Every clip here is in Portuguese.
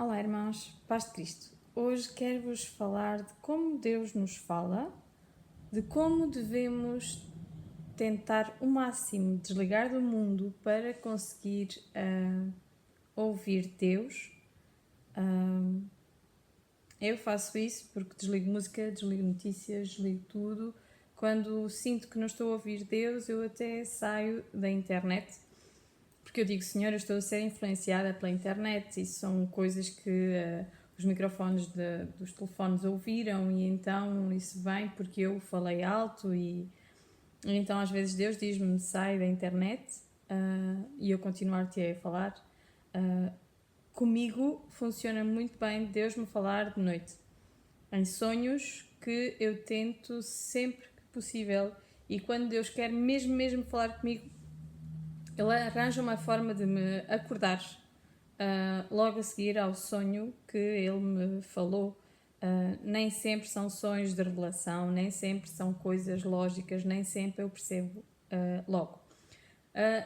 Olá, irmãos, paz de Cristo. Hoje quero-vos falar de como Deus nos fala, de como devemos tentar o máximo desligar do mundo para conseguir ouvir Deus. Eu faço isso porque desligo música, desligo notícias, desligo tudo. Quando sinto que não estou a ouvir Deus, eu até saio da internet. Porque eu digo, Senhor, eu estou a ser influenciada pela internet e são coisas que os microfones dos telefones ouviram e então isso vem porque eu falei alto e então às vezes Deus diz-me sai da internet e eu continuar-te a falar. Comigo funciona muito bem Deus me falar de noite, em sonhos que eu tento sempre que possível e quando Deus quer mesmo falar comigo, Ele arranja uma forma de me acordar logo a seguir ao sonho que ele me falou. Nem sempre são sonhos de revelação, nem sempre são coisas lógicas, nem sempre eu percebo logo.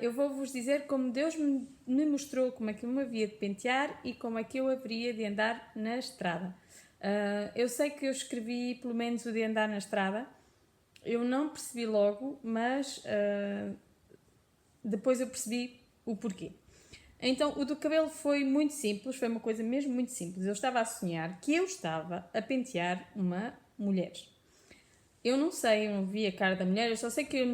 Eu vou-vos dizer como Deus me mostrou como é que eu me havia de pentear e como é que eu haveria de andar na estrada. Eu sei que eu escrevi pelo menos o de andar na estrada, eu não percebi logo, mas depois eu percebi o porquê. Então, o do cabelo foi muito simples, foi uma coisa mesmo muito simples. Eu estava a sonhar que eu estava a pentear uma mulher. Eu não sei, eu não vi a cara da mulher, eu só sei que eu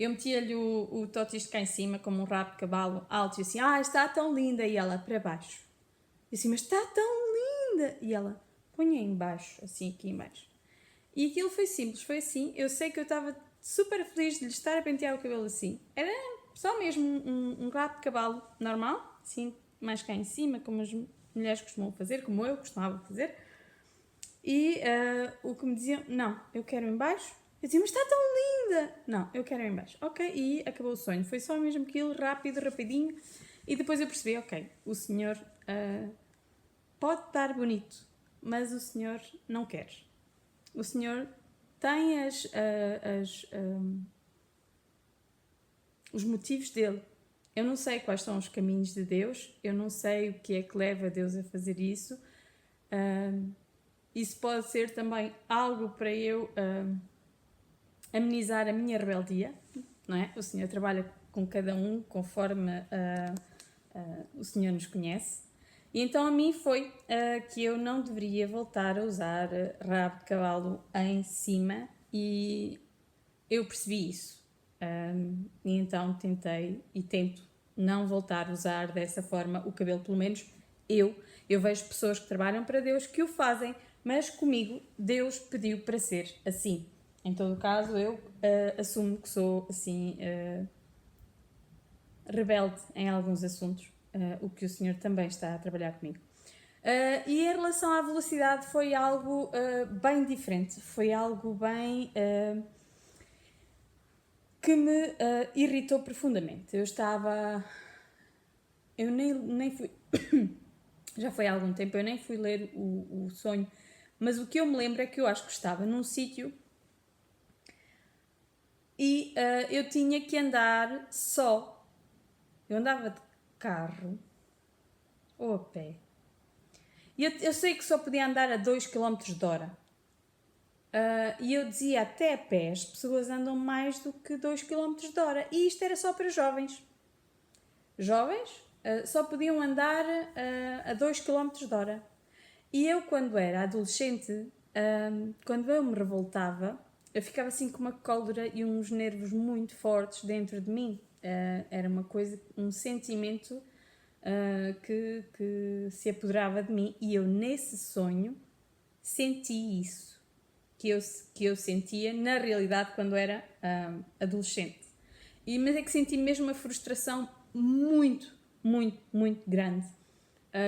metia-lhe o totis cá em cima, como um rabo de cavalo alto, e assim, está tão linda, e ela para baixo. Eu assim, mas está tão linda! E ela, ponha em baixo, assim, aqui em baixo. E aquilo foi simples, foi assim, eu sei que eu estava super feliz de lhe estar a pentear o cabelo assim. Era só mesmo um rabo de cavalo normal, assim, mais cá em cima, como as mulheres costumam fazer, como eu costumava fazer. E o que me diziam, não, eu quero em baixo. Eu dizia, mas está tão linda! Não, eu quero em baixo. Ok, e acabou o sonho. Foi só mesmo aquilo, rapidinho. E depois eu percebi, ok, o senhor pode estar bonito, mas o senhor não quer. O senhor tem os motivos dele. Eu não sei quais são os caminhos de Deus, eu não sei o que é que leva Deus a fazer isso. Isso pode ser também algo para eu amenizar a minha rebeldia, não é? O Senhor trabalha com cada um conforme o Senhor nos conhece. E então a mim foi que eu não deveria voltar a usar rabo de cavalo em cima e eu percebi isso. E então tentei e tento não voltar a usar dessa forma o cabelo, pelo menos eu vejo pessoas que trabalham para Deus que o fazem, mas comigo Deus pediu para ser assim. Em todo o caso eu assumo que sou assim rebelde em alguns assuntos, o que o Senhor também está a trabalhar comigo. E em relação à velocidade foi algo bem diferente, foi algo bem que me irritou profundamente. Eu nem fui, já foi há algum tempo, eu nem fui ler o sonho, mas o que eu me lembro é que eu acho que estava num sítio e eu tinha que andar só. Eu andava de carro ou a pé. E eu sei que só podia andar a 2 km de hora. E eu dizia, até a pé as pessoas andam mais do que 2 km de hora. E isto era só para jovens. Jovens só podiam andar a 2 km de hora. E eu, quando era adolescente, quando eu me revoltava, eu ficava assim com uma cólera e uns nervos muito fortes dentro de mim. Era uma coisa, um sentimento que se apoderava de mim. E eu, nesse sonho, senti isso que eu sentia na realidade quando era adolescente. Mas é que senti mesmo uma frustração muito grande.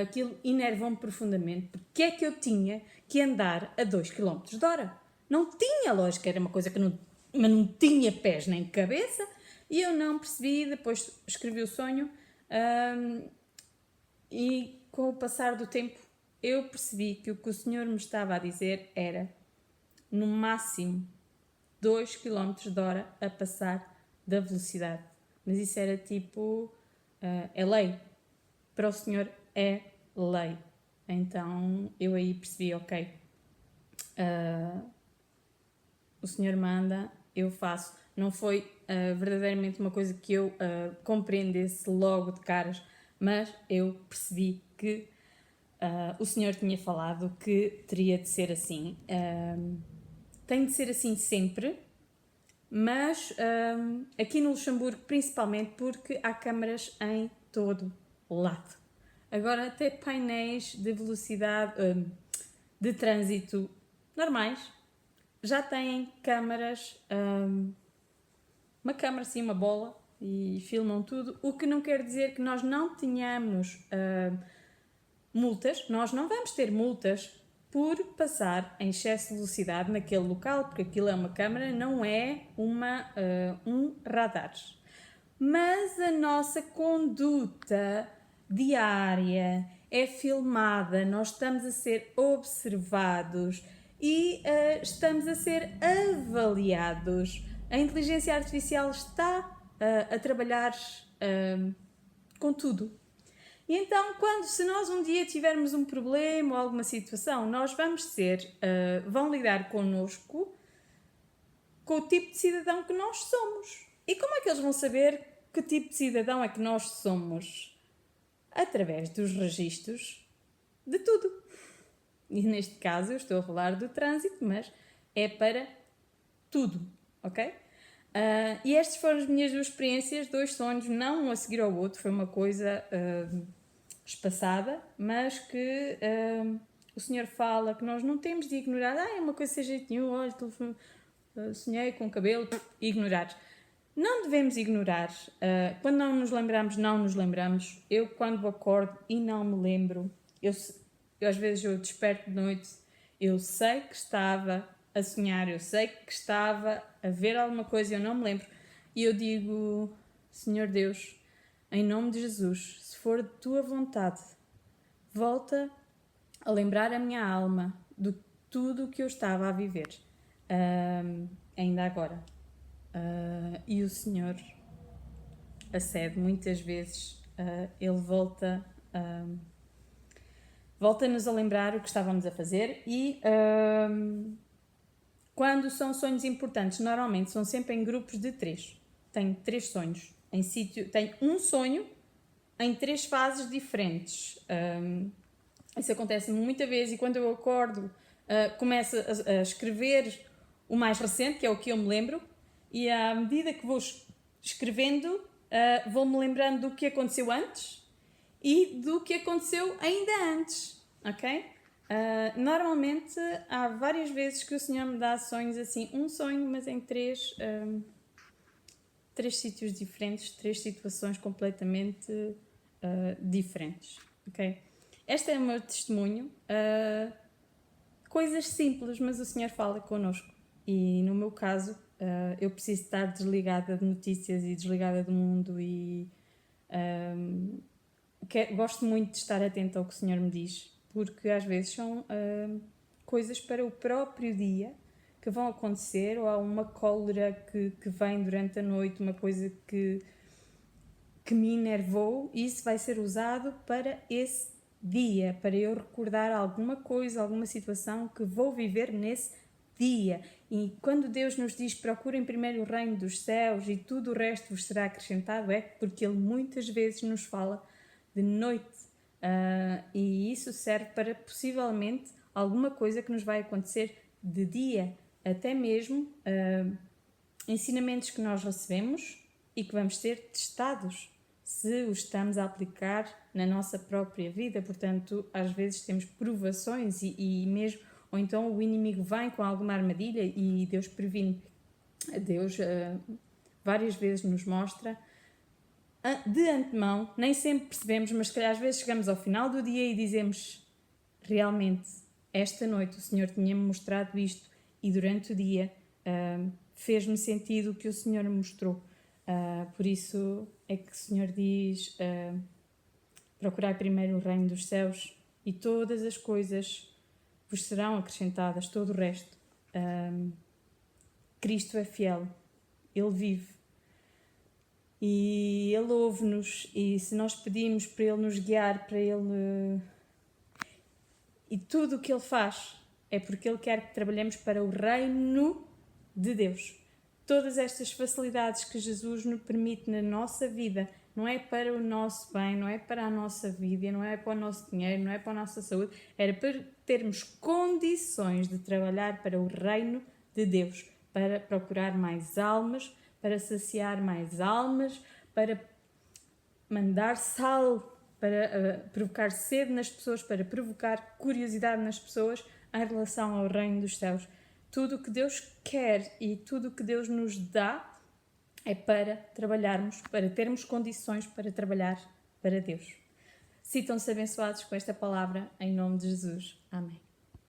Aquilo enervou-me profundamente. Porque é que eu tinha que andar a 2 km de hora? Não tinha lógica, era uma coisa que não tinha pés nem cabeça. E eu não percebi, depois escrevi o sonho e com o passar do tempo eu percebi que o que o Senhor me estava a dizer era no máximo 2 km de hora a passar da velocidade. Mas isso era tipo, é lei. para o Senhor é lei. Então eu aí percebi, ok, o Senhor manda, eu faço. Não foi verdadeiramente uma coisa que eu compreendesse logo de caras, mas eu percebi que o Senhor tinha falado que teria de ser assim. Tem de ser assim sempre, mas aqui no Luxemburgo principalmente porque há câmaras em todo lado. Agora até painéis de velocidade, de trânsito normais, já têm câmaras, uma câmara assim, uma bola, e filmam tudo, o que não quer dizer que nós não tenhamos multas, nós não vamos ter multas por passar em excesso de velocidade naquele local, porque aquilo é uma câmara, não é um radar. Mas a nossa conduta diária é filmada, nós estamos a ser observados e estamos a ser avaliados. A inteligência artificial está a trabalhar com tudo. E então, se nós um dia tivermos um problema ou alguma situação, nós vão lidar connosco com o tipo de cidadão que nós somos. E como é que eles vão saber que tipo de cidadão é que nós somos? Através dos registros de tudo. E neste caso eu estou a falar do trânsito, mas é para tudo, ok? E estas foram as minhas duas experiências, 2 sonhos, não um a seguir ao outro, foi uma coisa espaçada, mas que o Senhor fala que nós não temos de ignorar. É uma coisa sem jeito nenhum, olha, sonhei com o cabelo, ignorar. Não devemos ignorar. Quando não nos lembramos, não nos lembramos. Eu, quando acordo e não me lembro, às vezes eu desperto de noite, eu sei que estava a sonhar, eu sei que estava a ver alguma coisa e eu não me lembro. E eu digo, Senhor Deus, em nome de Jesus, se for de tua vontade, volta a lembrar a minha alma de tudo o que eu estava a viver, ainda agora. E o Senhor acede muitas vezes, Ele volta-nos a lembrar o que estávamos a fazer e quando são sonhos importantes, normalmente são sempre em grupos de 3. Tenho 3 sonhos tenho um sonho em 3 fases diferentes. Isso acontece muita vez e quando eu acordo começo a escrever o mais recente, que é o que eu me lembro, e à medida que vou escrevendo vou-me lembrando do que aconteceu antes e do que aconteceu ainda antes, ok? Normalmente há várias vezes que o Senhor me dá sonhos assim, um sonho, mas em 3 sítios diferentes, 3 situações completamente diferentes, ok? Este é o meu testemunho, coisas simples, mas o Senhor fala connosco e no meu caso eu preciso estar desligada de notícias e desligada do mundo e gosto muito de estar atenta ao que o Senhor me diz, porque às vezes são coisas para o próprio dia que vão acontecer, ou há uma cólera que vem durante a noite, uma coisa que me enervou, e isso vai ser usado para esse dia, para eu recordar alguma coisa, alguma situação que vou viver nesse dia. E quando Deus nos diz procurem primeiro o reino dos céus e tudo o resto vos será acrescentado, é porque Ele muitas vezes nos fala de noite, e isso serve para possivelmente alguma coisa que nos vai acontecer de dia, até mesmo ensinamentos que nós recebemos e que vamos ser testados se os estamos a aplicar na nossa própria vida. Portanto, às vezes temos provações e mesmo, ou então o inimigo vem com alguma armadilha e Deus previne. Deus várias vezes nos mostra de antemão, nem sempre percebemos, mas se calhar às vezes chegamos ao final do dia e dizemos, realmente esta noite o Senhor tinha-me mostrado isto e durante o dia fez-me sentido o que o Senhor me mostrou. Por isso é que o Senhor diz, procurai primeiro o reino dos céus e todas as coisas vos serão acrescentadas, todo o resto. Cristo é fiel, Ele vive. e Ele ouve-nos, e se nós pedimos para Ele nos guiar, para Ele... E tudo o que Ele faz é porque Ele quer que trabalhemos para o reino de Deus. Todas estas facilidades que Jesus nos permite na nossa vida, não é para o nosso bem, não é para a nossa vida, não é para o nosso dinheiro, não é para a nossa saúde, era para termos condições de trabalhar para o reino de Deus, para procurar mais almas, para saciar mais almas, para mandar sal, para provocar sede nas pessoas, para provocar curiosidade nas pessoas em relação ao reino dos céus. Tudo o que Deus quer e tudo o que Deus nos dá é para trabalharmos, para termos condições para trabalhar para Deus. Sintam-se abençoados com esta palavra, em nome de Jesus. Amém.